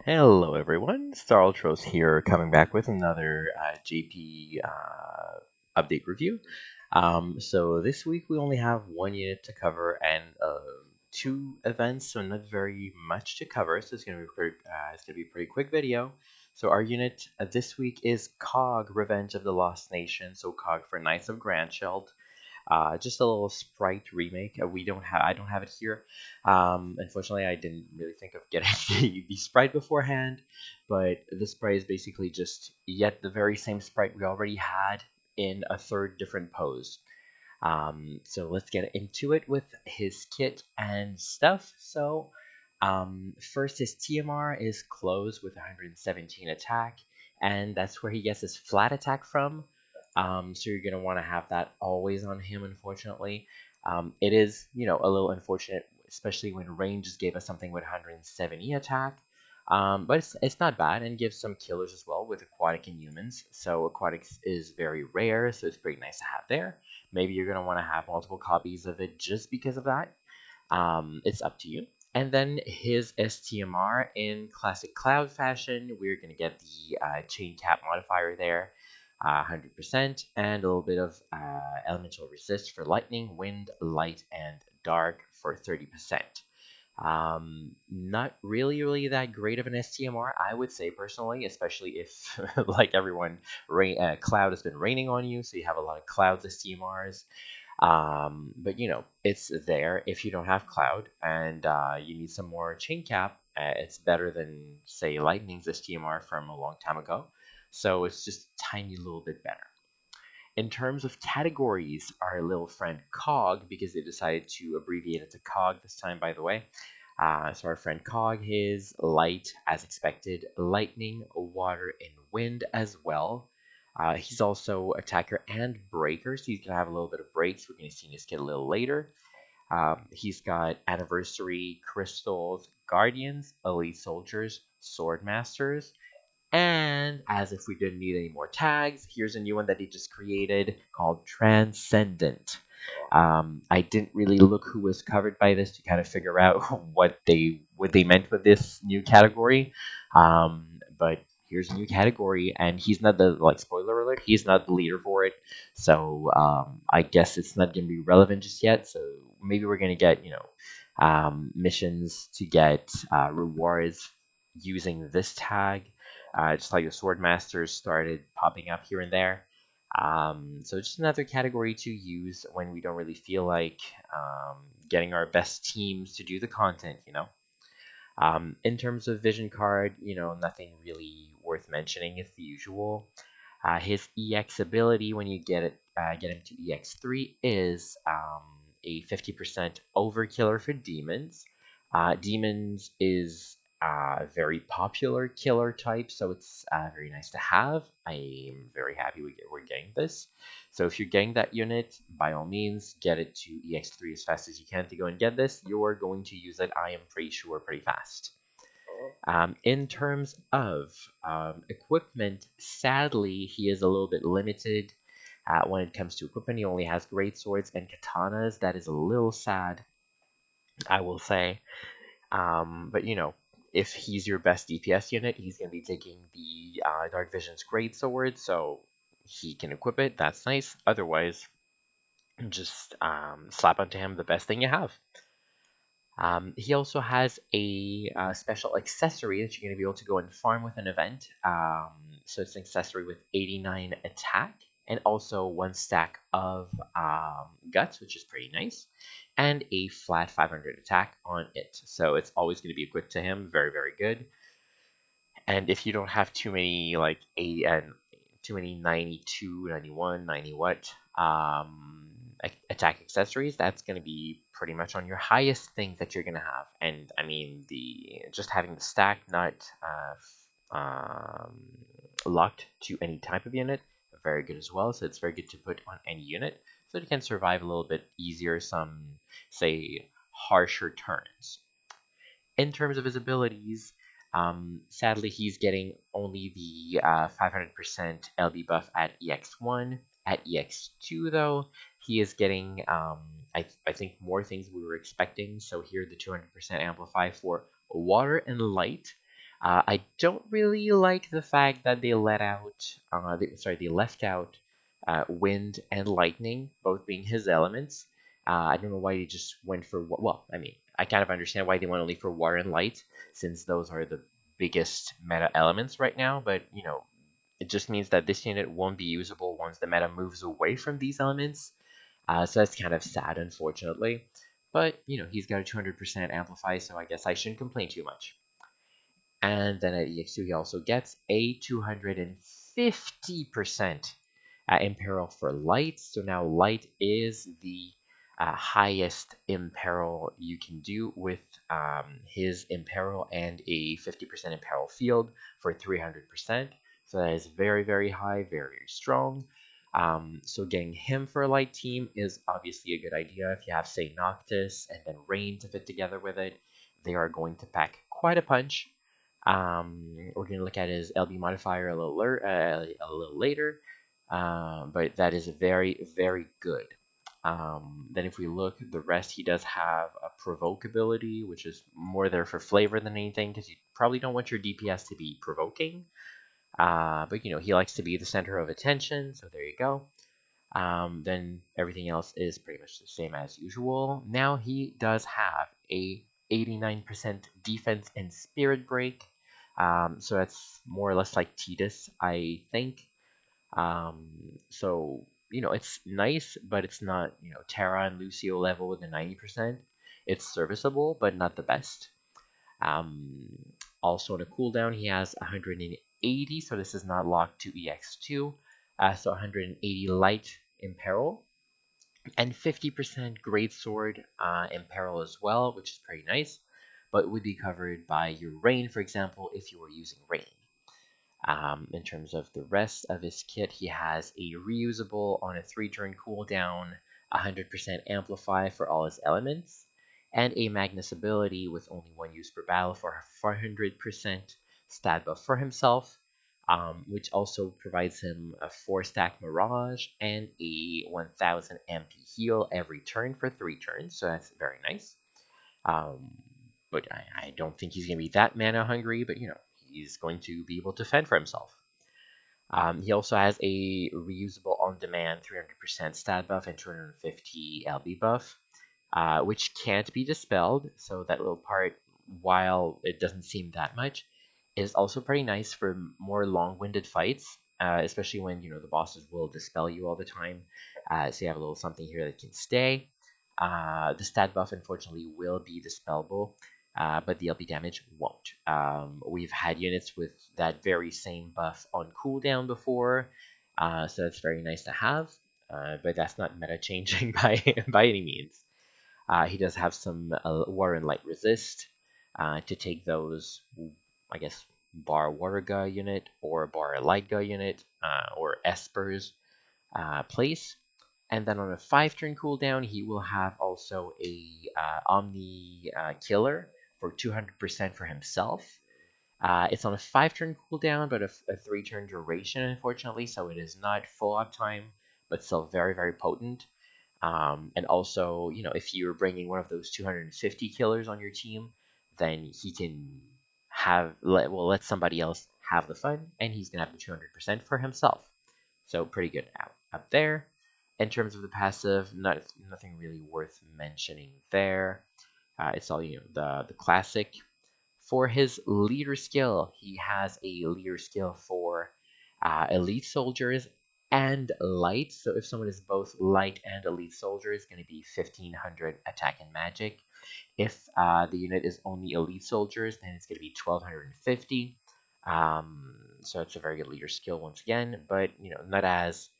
Hello everyone, Starltros here, coming back with another JP update review. So this week we only have one unit to cover and two events, so not very much to cover. So it's gonna be a pretty quick video. So our unit this week is COG Revenge of the Lost Nation. So COG for Knights of Grandshield. Just a little sprite remake. I don't have it here. Unfortunately, I didn't really think of getting the sprite beforehand, but the sprite is basically just yet the very same sprite we already had in a third different pose. So let's get into it with his kit and stuff. First, his TMR is close with 117 attack, and that's where he gets his flat attack from. So you're gonna want to have that always on him. Unfortunately, it is a little unfortunate, especially when range just gave us something with 170 attack. But it's not bad and gives some killers as well with aquatic and humans. So aquatics is very rare, so it's pretty nice to have there. Maybe you're gonna want to have multiple copies of it just because of that. It's up to you. And then his STMR in classic Cloud fashion, we're gonna get the chain cap modifier there, 100%, and a little bit of elemental resist for lightning, wind, light, and dark for 30%. Not really that great of an STMR, I would say personally, especially if, like everyone, Cloud has been raining on you, so you have a lot of Cloud's STMRs. But it's there if you don't have Cloud and you need some more chain cap. It's better than, say, Lightning's STMR from a long time ago. So it's just a tiny little bit better. In terms of categories, our little friend COG, because they decided to abbreviate it to COG this time, by the way. So our friend COG is light, as expected, lightning, water, and wind as well. He's also attacker and breaker, so he's going to have a little bit of breaks. We're going to see his kit a little later. He's got anniversary, crystals, guardians, elite soldiers, sword masters, and as if we didn't need any more tags, here's a new one that he just created called Transcendent. I didn't really look who was covered by this to kind of figure out what they meant with this new category. But here's a new category, and he's not the spoiler alert. He's not the leader for it, so I guess it's not going to be relevant just yet. So maybe we're going to get missions to get rewards using this tag, just like the sword masters started popping up here and there. So just another category to use when we don't really feel like getting our best teams to do the content. In terms of vision card, nothing really worth mentioning. It's the usual. His EX ability when you get him to EX3 is a 50% overkiller for demons. Demons is a very popular killer type, so it's very nice to have. I'm very happy we're getting this. So if you're getting that unit, by all means, get it to EX3 as fast as you can to go and get this. You're going to use it, I am pretty sure, pretty fast. In terms of equipment, sadly, he is a little bit limited when it comes to equipment. He only has great swords and katanas. That is a little sad, I will say. But if he's your best DPS unit, he's going to be taking the Dark Vision's great sword, so he can equip it. That's nice. Otherwise, just slap onto him the best thing you have. He also has a special accessory that you're going to be able to go and farm with an event. So it's an accessory with 89 attack and also one stack of guts, which is pretty nice, and a flat 500 attack on it. So it's always going to be equipped to him. Very, very good. And if you don't have too many like 80 and too many 92, 91, 90 what attack accessories, that's going to be pretty much on your highest things that you're going to have. And I mean, the just having the stack not locked to any type of unit, very good as well. So it's very good to put on any unit, so it can survive a little bit easier some, say, harsher turns. In terms of his abilities, sadly, he's getting only the 500% LB buff at EX1. At EX2, though, he is getting, I think, more things we were expecting. So here, the 200% amplify for water and light. I don't really like the fact that they they left out wind and lightning, both being his elements. I don't know why they just went for well, I mean, I kind of understand why they went only for water and light, since those are the biggest meta elements right now. But it just means that this unit won't be usable once the meta moves away from these elements. So that's kind of sad, unfortunately. But he's got a 200% amplify, so I guess I shouldn't complain too much. And then at EX2, he also gets a 250% imperil for light. So now light is the highest imperil you can do with his imperil and a 50% imperil field for 300%. So that is very, very high, very strong. So getting him for a light team is obviously a good idea. If you have, say, Noctis and then Rain to fit together with it, they are going to pack quite a punch. We're going to look at his LB modifier a little later, but that is very, very good. Then if we look, the rest, he does have a provoke ability, which is more there for flavor than anything, because you probably don't want your DPS to be provoking. But he likes to be the center of attention, so there you go. Then everything else is pretty much the same as usual. Now he does have a 89% defense and spirit break. So that's more or less like Tidus, I think. So it's nice, but it's not Terra and Lucio level with the 90%. It's serviceable, but not the best. Um, Also on a cooldown, he has 180, so this is not locked to EX2. So 180 light imperil and 50% greatsword imperil as well, which is pretty nice, but would be covered by your rain, for example, if you were using rain. In terms of the rest of his kit, he has a reusable on a 3-turn cooldown, 100% amplify for all his elements, and a Magnus ability with only one use per battle for 400% stat buff for himself, which also provides him a 4-stack Mirage and a 1000 MP heal every turn for 3 turns, so that's very nice. But I don't think he's going to be that mana hungry, but he's going to be able to fend for himself. He also has a reusable on-demand 300% stat buff and 250 LB buff, which can't be dispelled. So that little part, while it doesn't seem that much, is also pretty nice for more long-winded fights, especially when the bosses will dispel you all the time. So you have a little something here that can stay. The stat buff, unfortunately, will be dispellable, but the LP damage won't. We've had units with that very same buff on cooldown before, so that's very nice to have, but that's not meta changing by any means. He does have some water and light resist to take those, I guess, bar water guy unit or bar light guy unit or Esper's place. And then on a 5-turn cooldown, he will have also a Omni Killer for 200% for himself. It's on a 5-turn cooldown, but a 3-turn duration, unfortunately, so it is not full uptime, but still very, very potent. And also, if you're bringing one of those 250 killers on your team, then he can let somebody else have the fun, and he's gonna have the 200% for himself. So pretty good up there. In terms of the passive, nothing really worth mentioning there. It's all the classic. For his leader skill, he has a leader skill for elite soldiers and light. So if someone is both light and elite soldier, it's going to be 1500 attack and magic. If the unit is only elite soldiers, then it's going to be 1250. So it's a very good leader skill once again, but not as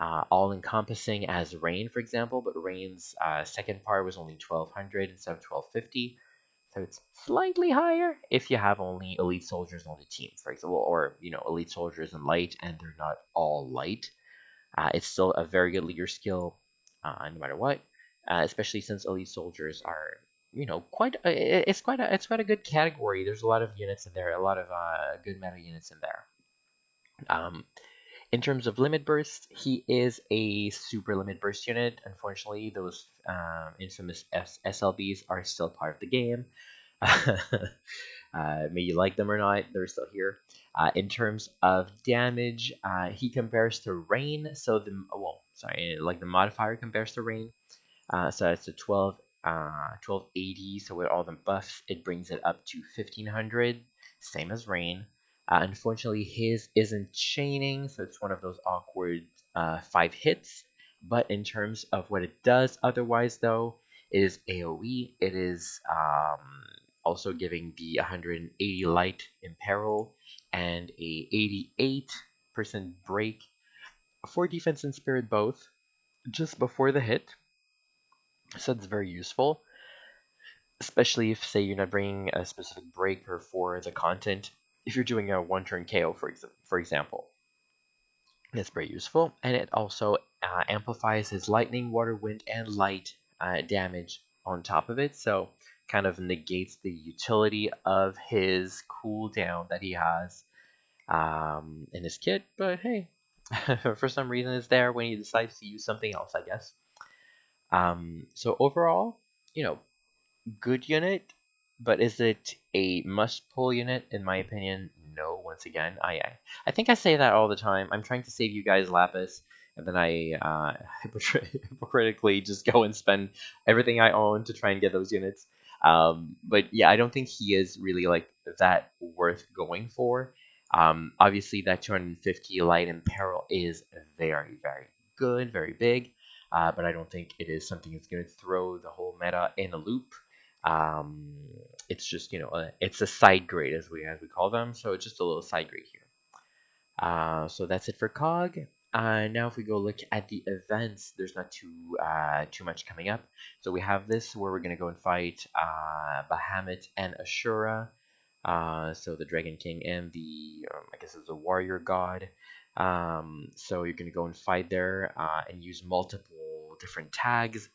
all-encompassing as Rain, for example. But Rain's second part was only 1200 instead of 1250. So it's slightly higher if you have only elite soldiers on the team, for example, or elite soldiers in light and they're not all light. It's still a very good leader skill, no matter what. Especially since elite soldiers are, quite. It's quite a good category. There's a lot of units in there, a lot of good meta units in there. Um, in terms of limit burst, he is a super limit burst unit. Unfortunately, those infamous SLBs are still part of the game. May you like them or not, they're still here. In terms of damage, he compares to rain. So like the modifier compares to rain. So it's a 1280. So with all the buffs, it brings it up to 1500, same as rain. Unfortunately, his isn't chaining, so it's one of those awkward 5 hits. But in terms of what it does otherwise, though, it is AoE. It is also giving the 180 light in peril and a 88% break for defense and spirit both just before the hit. So it's very useful, especially if, say, you're not bringing a specific breaker for the content. If you're doing a one-turn KO, for example, that's very useful. And it also amplifies his lightning, water, wind, and light damage on top of it. So kind of negates the utility of his cooldown that he has in his kit. But hey, for some reason it's there when he decides to use something else, I guess. So overall, you know, good unit, but is it a must pull unit? In my opinion, no. Once again, I think I say that all the time. I'm trying to save you guys lapis, and then I hypocritically just go and spend everything I own to try and get those units. But yeah, I don't think he is really like that worth going for. Obviously, that 250 light and peril is very, very good, very big. But I don't think it is something that's going to throw the whole meta in a loop. um, it's just it's a side grade as we call them, so it's just a little side grade here. So that's it for COG. Now if we go look at the events, there's not too much coming up. So we have this where we're gonna go and fight Bahamut and Ashura. So the Dragon King and the I guess it's a warrior god. So you're gonna go and fight there and use multiple different tags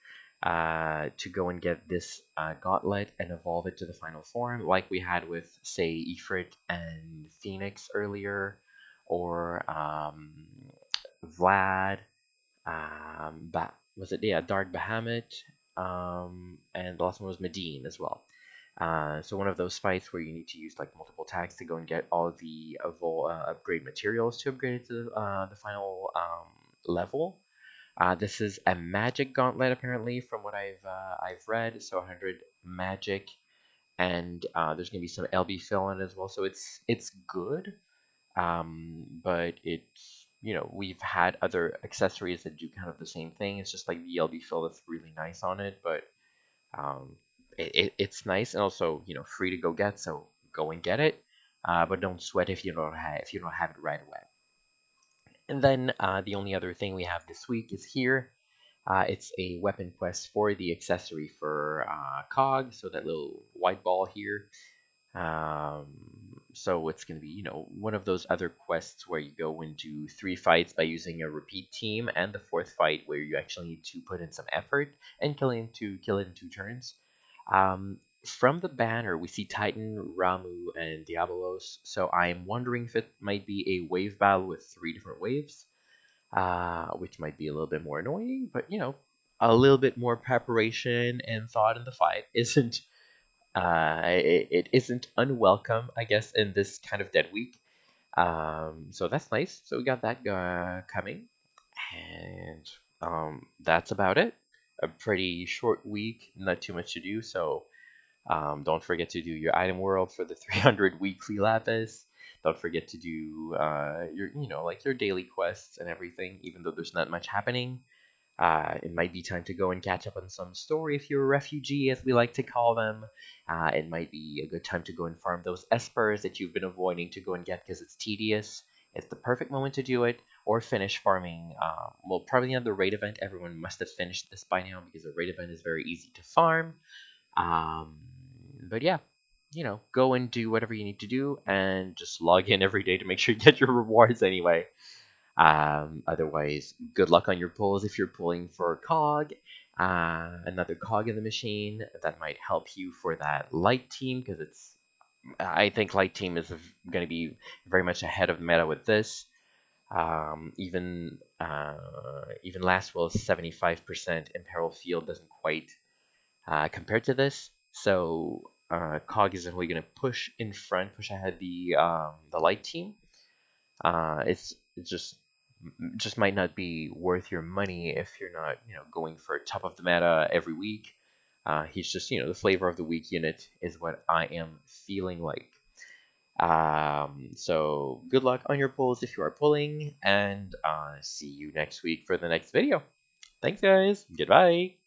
to go and get this gauntlet and evolve it to the final form, like we had with, say, Ifrit and Phoenix earlier, or Vlad. Was it, yeah, Dark Bahamut, and the last one was Medine as well. So one of those fights where you need to use like multiple tags to go and get all the upgrade materials to upgrade it to the final level. This is a magic gauntlet apparently, from what I've read. So 100 magic, and there's gonna be some LB fill in as well. So it's good, but it's we've had other accessories that do kind of the same thing. It's just like the LB fill that's really nice on it, but um, it's nice and also free to go get. So go and get it, but don't sweat if you don't have it right away. And then the only other thing we have this week is here. It's a weapon quest for the accessory for Cog, so that little white ball here. So it's going to be, one of those other quests where you go and do 3 fights by using a repeat team, and the 4th fight where you actually need to put in some effort and kill it in 2 turns. From the banner, we see Titan, Ramu, and Diabolos. So I'm wondering if it might be a wave battle with 3 different waves, which might be a little bit more annoying, but a little bit more preparation and thought in the fight it isn't unwelcome, I guess, in this kind of dead week. So that's nice. So we got that coming, and that's about it. A pretty short week, not too much to do. So don't forget to do your item world for the 300 weekly lapis. Don't forget to do your like your daily quests and everything, even though there's not much happening. It might be time to go and catch up on some story if you're a refugee, as we like to call them. It might be a good time to go and farm those espers that you've been avoiding to go and get because it's tedious. It's the perfect moment to do it, or finish farming. Well, probably on the raid event, everyone must have finished this by now because the raid event is very easy to farm. Um, but yeah, go and do whatever you need to do and just log in every day to make sure you get your rewards anyway. Otherwise, good luck on your pulls if you're pulling for cog. Another cog in the machine that might help you for that light team, because I think light team is going to be very much ahead of meta with this. Even last will's 75% Imperil Field doesn't quite compare to this. So Cog is definitely going to push in front, push ahead the light team. It's just might not be worth your money if you're not going for top of the meta every week. He's just the flavor of the week unit is what I am feeling like. So good luck on your pulls if you are pulling, and see you next week for the next video. Thanks, guys. Goodbye.